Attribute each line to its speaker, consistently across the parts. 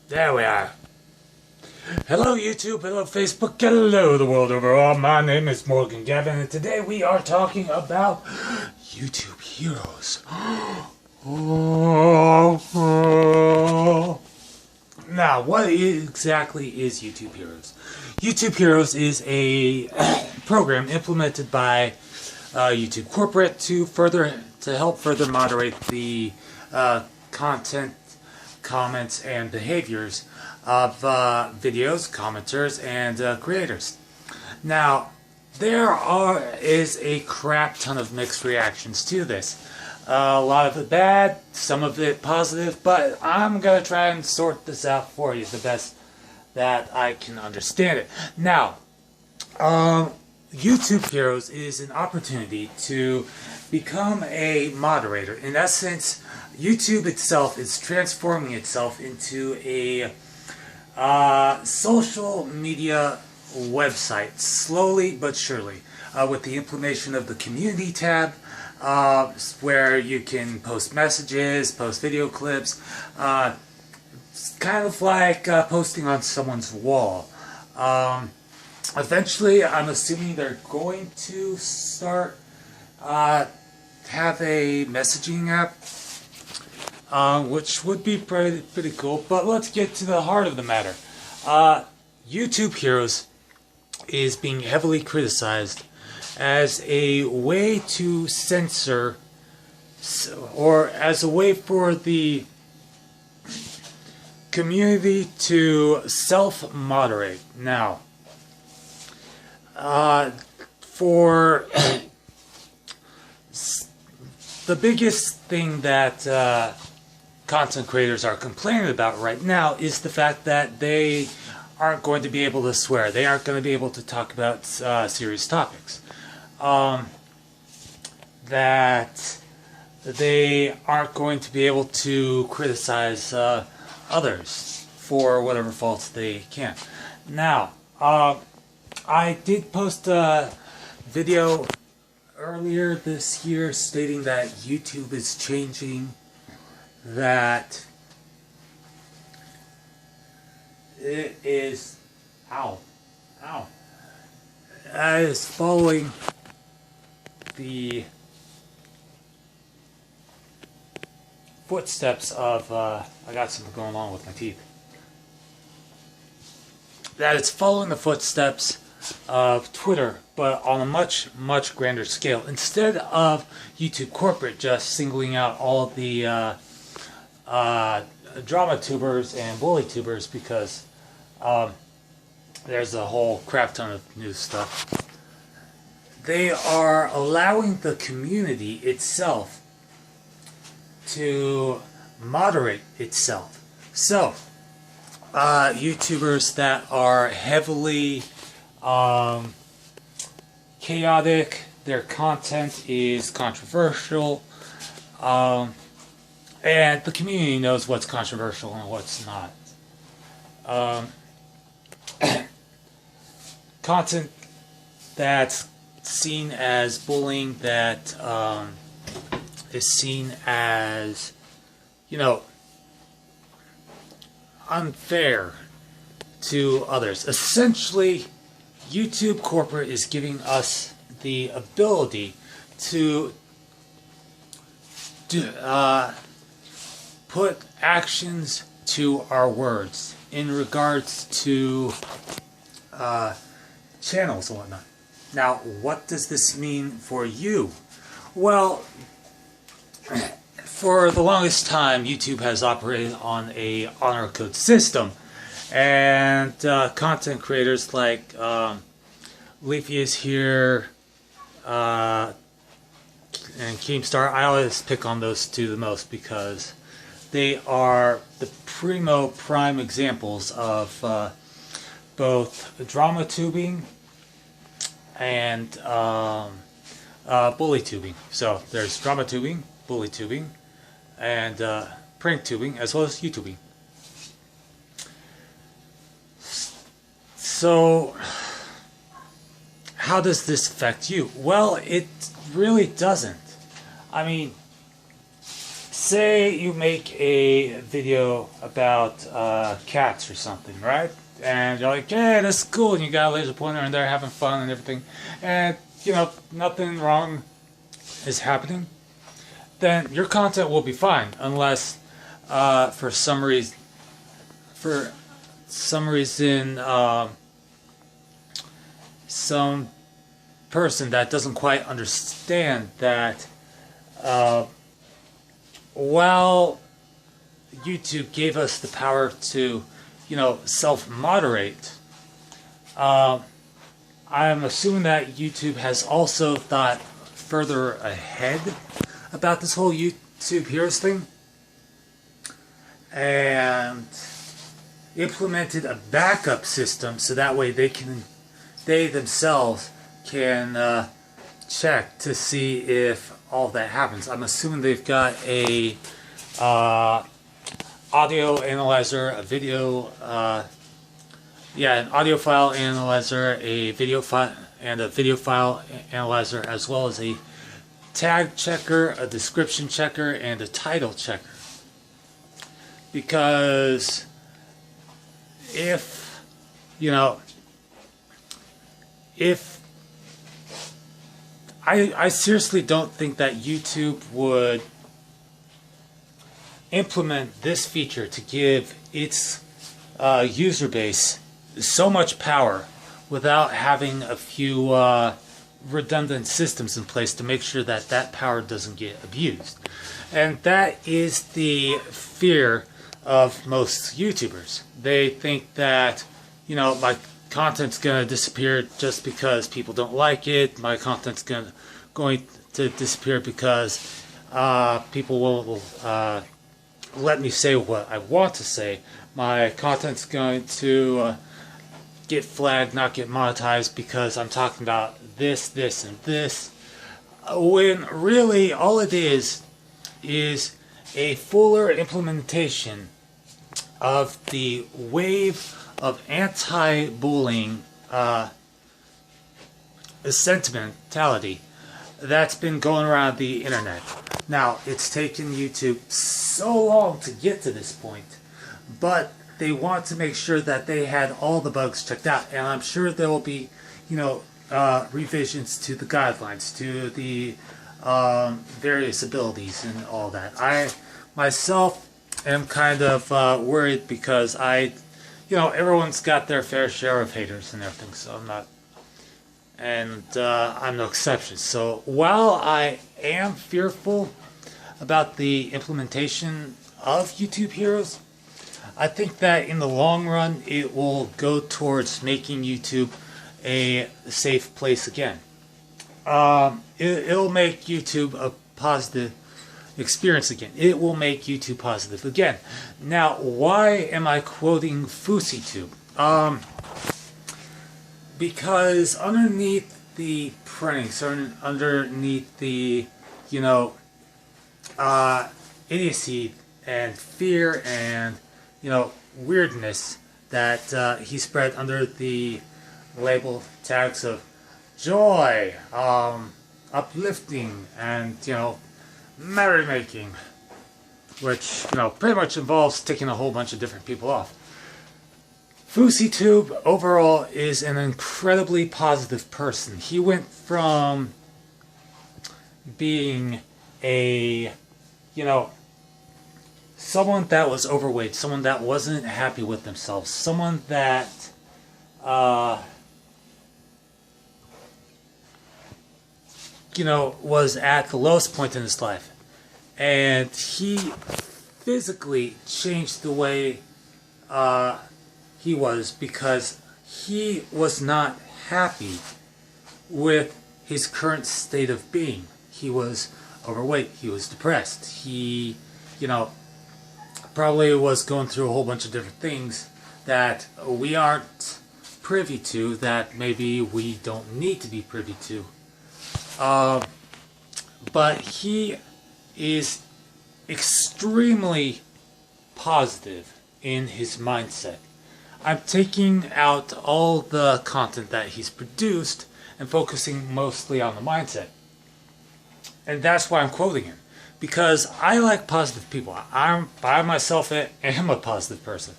Speaker 1: There we are. Hello YouTube, hello Facebook, hello the world overall. My name is Morgan Gavin, and today we are talking about YouTube heroes. Now, what exactly is YouTube Heroes? YouTube Heroes is a program implemented by YouTube corporate to help further moderate the content, comments, and behaviors of videos, commenters, and creators. Now, there is a crap ton of mixed reactions to this. A lot of it bad, some of it positive, but I'm going to try and sort this out for you the best that I can understand it. Now, YouTube Heroes is an opportunity to become a moderator. In essence, YouTube itself is transforming itself into a social media website, slowly but surely, with the implementation of the community tab, where you can post messages, post video clips, kind of like posting on someone's wall. Eventually, I'm assuming they're going to start have a messaging app, which would be pretty cool. But let's get to the heart of the matter. YouTube Heroes is being heavily criticized as a way to censor, or as a way for the community to self-moderate. Now, for the biggest thing that content creators are complaining about right now is the fact that they aren't going to be able to swear. They aren't going to be able to talk about serious topics. That they aren't going to be able to criticize others for whatever faults they can. Now, I did post a video earlier this year stating that YouTube is changing, that it is is following the footsteps of I got something going on with my teeth. That it's following the footsteps of Twitter, but on a much grander scale. Instead of YouTube corporate just singling out all the drama tubers and bully tubers, because there's a whole crap ton of new stuff. They are allowing the community itself to moderate itself. So, YouTubers that are heavily chaotic, their content is controversial, and the community knows what's controversial and what's not. Content that's seen as bullying, that is seen as, unfair to others. Essentially, YouTube corporate is giving us the ability to put actions to our words in regards to channels and whatnot. Now, what does this mean for you? Well, for the longest time, YouTube has operated on a honor code system, and content creators like Leafy is here, and Keemstar, I always pick on those two the most because they are the prime examples of both drama tubing and bully tubing. So there's drama tubing, bully tubing, and prank tubing, as well as YouTubing. So, how does this affect you? Well, it really doesn't. I mean, say you make a video about cats or something, right? And you're like, yeah, that's cool, and you got a laser pointer and they're having fun and everything, and you know, nothing wrong is happening, then your content will be fine, unless for some reason some person that doesn't quite understand that while YouTube gave us the power to, you know, self-moderate, I'm assuming that YouTube has also thought further ahead about this whole YouTube Heroes thing and implemented a backup system so that way they themselves can check to see if all that happens. I'm assuming they've got a audio analyzer, a video, an audio file analyzer, a video file, and a video file analyzer, as well as a tag checker, a description checker, and a title checker. Because if I seriously don't think that YouTube would implement this feature to give its user base so much power without having a few redundant systems in place to make sure that that power doesn't get abused. And that is the fear of most YouTubers. They think that, you know, my content's going to disappear just because people don't like it. My content's going to disappear because people won't let me say what I want to say. My content's going to get flagged, not get monetized because I'm talking about this, this, and this. When really all it is a fuller implementation of the wave of anti-bullying sentimentality that's been going around the internet. Now, it's taken YouTube so long to get to this point, but they want to make sure that they had all the bugs checked out, and I'm sure there will be, you know, revisions to the guidelines, to the various abilities and all that. I myself am kind of worried because everyone's got their fair share of haters and everything, so I'm no exception. So while I am fearful about the implementation of YouTube Heroes, I think that in the long run it will go towards making YouTube a safe place again. It'll make YouTube a positive experience again. It will make YouTube positive again. Now, why am I quoting FouseyTube? Because underneath the pranks, underneath the, idiocy and fear and, weirdness that he spread under the label tags of joy, uplifting, and, merrymaking, which, pretty much involves taking a whole bunch of different people off. FouseyTube overall is an incredibly positive person. He went from being a, someone that was overweight, someone that wasn't happy with themselves, someone that was at the lowest point in his life. And he physically changed the way he was because he was not happy with his current state of being. He was overweight, he was depressed, he, probably was going through a whole bunch of different things that we aren't privy to, that maybe we don't need to be privy to. But he is extremely positive in his mindset. I'm taking out all the content that he's produced and focusing mostly on the mindset. And that's why I'm quoting him. because I like positive people. I myself am a positive person.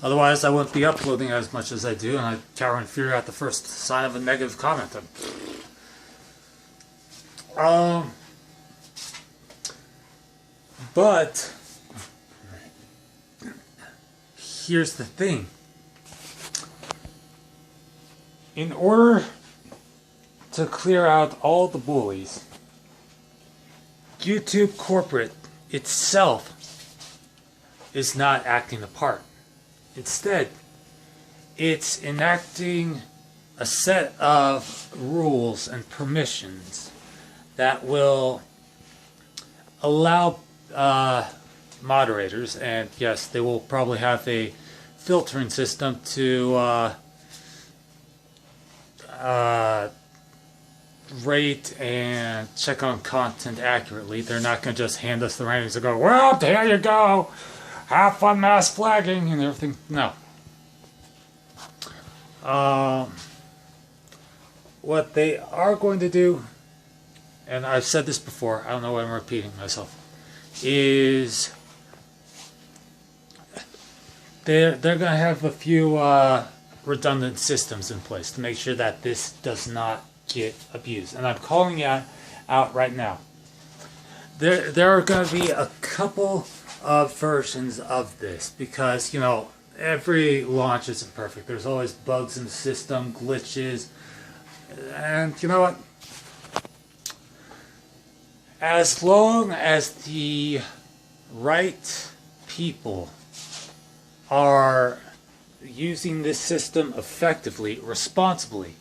Speaker 1: Otherwise, I wouldn't be uploading as much as I do, and I'd cower in fear at the first sign of a negative comment. But here's the thing. In order to clear out all the bullies, YouTube corporate itself is not acting the part. Instead, it's enacting a set of rules and permissions that will allow moderators, and yes, they will probably have a filtering system to rate and check on content accurately. They're not going to just hand us the ratings and go, well, there you go, have fun mass flagging and everything. No. What they are going to do, and I've said this before, I don't know why I'm repeating myself, is they're going to have a few redundant systems in place to make sure that this does not get abused. And I'm calling it out right now. There are going to be a couple of versions of this because, you know, every launch isn't perfect. There's always bugs in the system, glitches, and you know what? As long as the right people are using this system effectively, responsibly,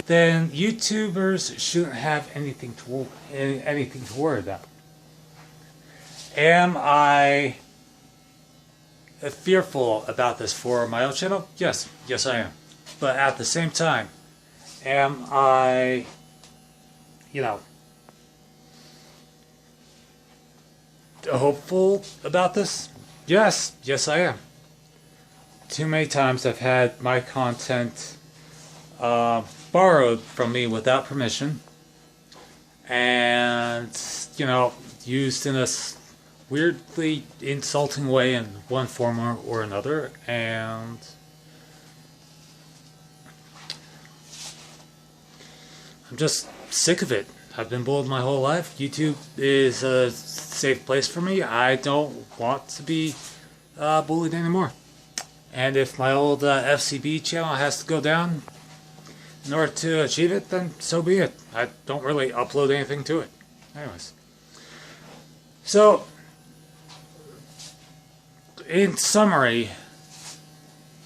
Speaker 1: then YouTubers shouldn't have anything to worry about. Am I fearful about this for my own channel? Yes, I am. But at the same time, am I, you know, hopeful about this? Yes, I am. Too many times I've had my content borrowed from me without permission and, you know, used in a weirdly insulting way in one form or another, and I'm just sick of it. I've been bullied my whole life. YouTube is a safe place for me. I don't want to be bullied anymore. And if my old FCB channel has to go down in order to achieve it, then so be it. I don't really upload anything to it. Anyways. So, in summary,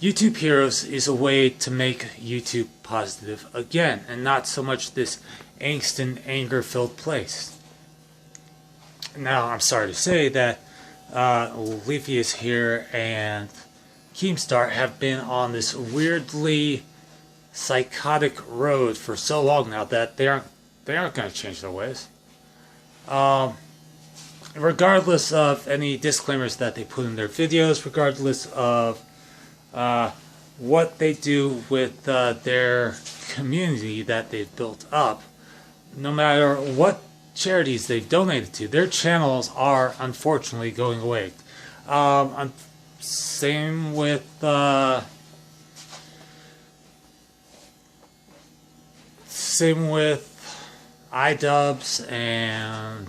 Speaker 1: YouTube Heroes is a way to make YouTube positive again, and not so much this angst and anger-filled place. Now, I'm sorry to say that Leafy here and Keemstar have been on this weirdly psychotic road for so long now that they aren't going to change their ways. Regardless of any disclaimers that they put in their videos, regardless of what they do with their community that they've built up, no matter what charities they've donated to, their channels are unfortunately going away. Same with iDubbbz and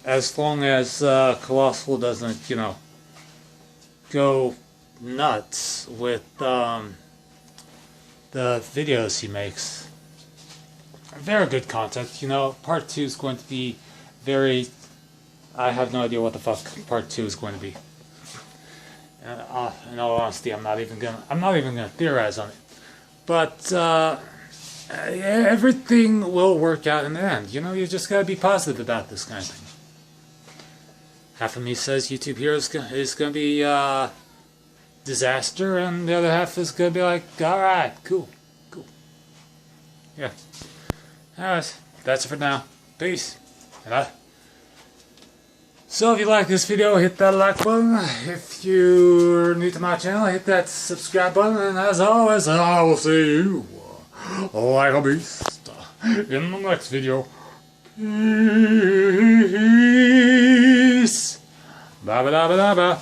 Speaker 1: as long as Colossal doesn't, you know, go nuts with the videos he makes. Very good content, you know. Part 2 is going to be very... I have no idea what the fuck part 2 is going to be. In all honesty, I'm not even gonna theorize on it. But everything will work out in the end. You know, you just gotta be positive about this kind of thing. Half of me says YouTube Heroes is gonna be disaster, and the other half is gonna be like, all right, cool. Yeah. Anyways, that's it for now. Peace. So if you like this video, hit that like button. If you're new to my channel, hit that subscribe button. And as always, I will see you like a beast. in the next video. Peace. Ba ba da ba da ba.